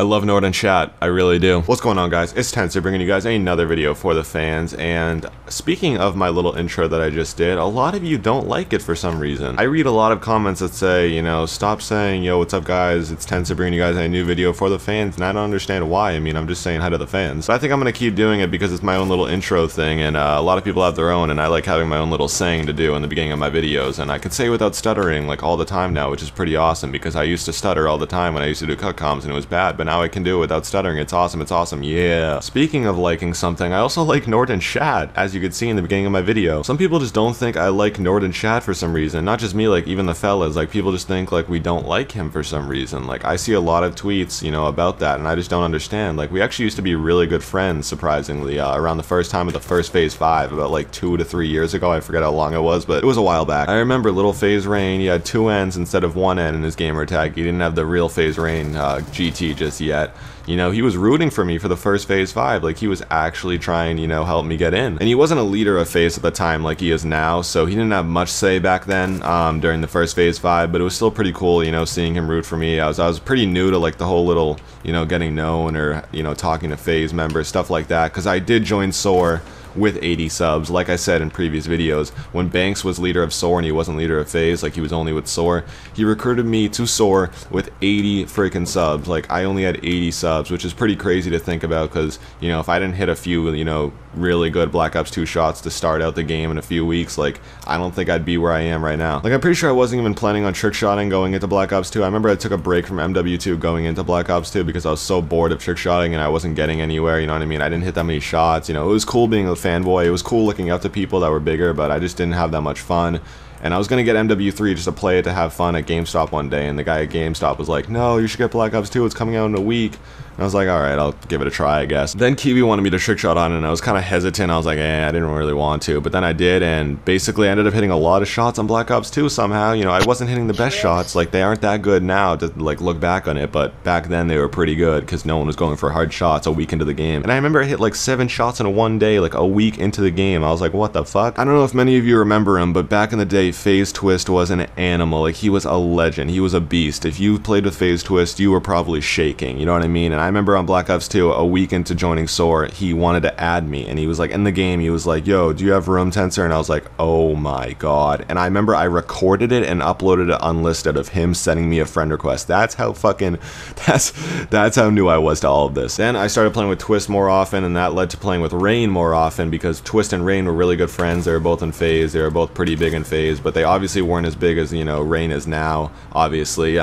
I love Nord and chat, I really do. What's going on, guys? It's Tensor bringing you guys another video for the fans, and speaking of my little intro that I just did, a lot of you don't like it for some reason. I read a lot of comments that say, you know, stop saying, yo, what's up guys, it's Tensor bringing you guys a new video for the fans, and I don't understand why. I mean, I'm just saying hi to the fans. But I think I'm gonna keep doing it because it's my own little intro thing, and a lot of people have their own, and I like having my own little saying to do in the beginning of my videos, and I can say without stuttering like all the time now, which is pretty awesome because I used to stutter all the time when I used to do cut comms and it was bad, but now I can do it without stuttering. It's awesome, yeah. Speaking of liking something, I also like Nord and chat, as you could see in the beginning of my video. Some people just don't think I like Nord and chat for some reason. Not just me, like even the fellas, like people just think like we don't like him for some reason. Like I see a lot of tweets, you know, about that, and I just don't understand. Like we actually used to be really good friends, surprisingly, around the first time of the first Phase 5, about like 2 to 3 years ago. I forget how long it was, but it was a while back. I remember little Faze Rain, he had 2 N's instead of 1 N in his gamer tag. He didn't have the real Faze Rain GT just yet. You know, he was rooting for me for the first Phase 5, like he was actually trying, you know, help me get in. And he wasn't a leader of Phase at the time like he is now, so he didn't have much say back then during the first Phase 5, but it was still pretty cool, you know, seeing him root for me. I was pretty new to like the whole little, you know, getting known or, you know, talking to Phase members, stuff like that, because I did join SOAR with 80 subs. Like I said in previous videos, when Banks was leader of SOAR and he wasn't leader of Phase, like he was only with SOAR, he recruited me to SOAR with 80 freaking subs. Like I only had 80 subs, which is pretty crazy to think about because, you know, if I didn't hit a few, you know, really good Black Ops 2 shots to start out the game in a few weeks, like I don't think I'd be where I am right now. Like I'm pretty sure I wasn't even planning on trick shotting going into Black Ops 2. I remember I took a break from MW2 going into Black Ops 2 because I was so bored of trick shotting and I wasn't getting anywhere, you know what I mean? I didn't hit that many shots, you know, it was cool being a fanboy, it was cool looking up to people that were bigger, but I just didn't have that much fun. And I was gonna get MW3 just to play it to have fun at GameStop one day, and the guy at GameStop was like, no, you should get Black Ops 2, it's coming out in a week. And I was like, alright, I'll give it a try, I guess. Then Kiwi wanted me to trick shot on it, and I was kind of hesitant. I was like, I didn't really want to, but then I did, and basically I ended up hitting a lot of shots on Black Ops 2 somehow. You know, I wasn't hitting the best shots, like they aren't that good now to like look back on it, but back then they were pretty good because no one was going for hard shots a week into the game. And I remember I hit like 7 shots in one day, like a week into the game. I was like, what the fuck? I don't know if many of you remember him, but back in the day, Phase Twist was an animal. Like he was a legend, he was a beast. If you played with Phase Twist, you were probably shaking, you know what I mean? And I remember on Black Ops 2, a week into joining SOAR, he wanted to add me, and he was like, in the game, he was like, yo, do you have room, Tensor? And I was like, oh my god. And I remember I recorded it and uploaded it unlisted of him sending me a friend request. That's how fucking, that's how new I was to all of this. Then I started playing with Twist more often, and that led to playing with Rain more often because Twist and Rain were really good friends. They were both in Phase, they were both pretty big in Phase, but they obviously weren't as big as, you know, Rain is now, obviously.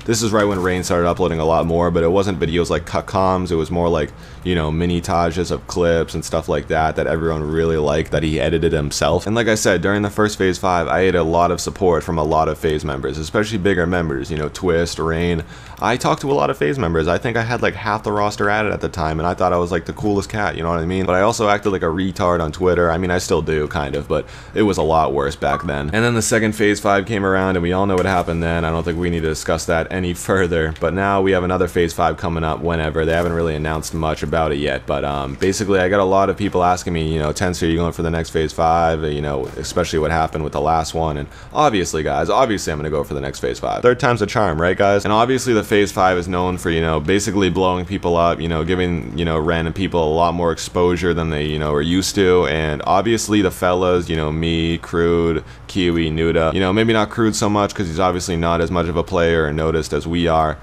This is right when Rain started uploading a lot more, but it wasn't videos like cut comms, it was more like, you know, mini-tages of clips and stuff like that that everyone really liked, that he edited himself. And like I said, during the first Phase 5, I had a lot of support from a lot of Phase members, especially bigger members, you know, Twist, Rain. I talked to a lot of Phase members. I think I had like half the roster added at the time, and I thought I was like the coolest cat, you know what I mean? But I also acted like a retard on Twitter. I mean, I still do, kind of, but it was a lot worse back then. And then the second Phase 5 came around, and we all know what happened then. I don't think we need to discuss that any further, but now we have another Phase 5 coming up whenever. They haven't really announced much about it yet, but basically I got a lot of people asking me, you know, Tensor, are you going for the next Phase 5? You know, especially what happened with the last one, and obviously, guys, obviously I'm gonna go for the next Phase 5. Third time's a charm, right, guys? And obviously the Phase 5 is known for, you know, basically blowing people up, you know, giving, you know, random people a lot more exposure than they, you know, are used to, and obviously the fellas, you know, me, Crude, Kiwi, Nuda, you know, maybe not Crude so much because he's obviously not as much of a player or noticed as we are,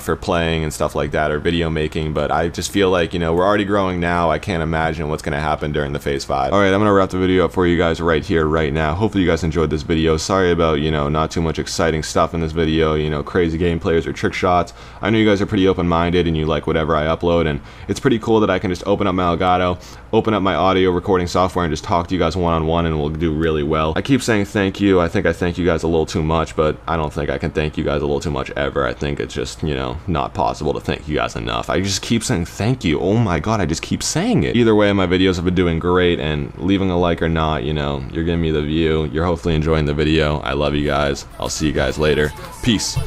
for playing and stuff like that, or video making, but I just feel like, you know, we're already growing now. I can't imagine what's going to happen during the Phase 5. Alright, I'm going to wrap the video up for you guys right here, right now. Hopefully you guys enjoyed this video. Sorry about, you know, not too much exciting stuff in this video, you know, crazy gameplays or trick shots. I know you guys are pretty open-minded and you like whatever I upload, and it's pretty cool that I can just open up my Elgato, open up my audio recording software, and just talk to you guys one-on-one, and we'll do really well. I keep saying thank you. I think I thank you guys a little too much, but I don't think I can thank you guys a little too much ever. I think it's just, you know, not possible to thank you guys enough. I just keep saying thank you. Oh my god, I just keep saying it. Either way, my videos have been doing great, and leaving a like or not, you know, you're giving me the view. You're hopefully enjoying the video. I love you guys. I'll see you guys later. Peace.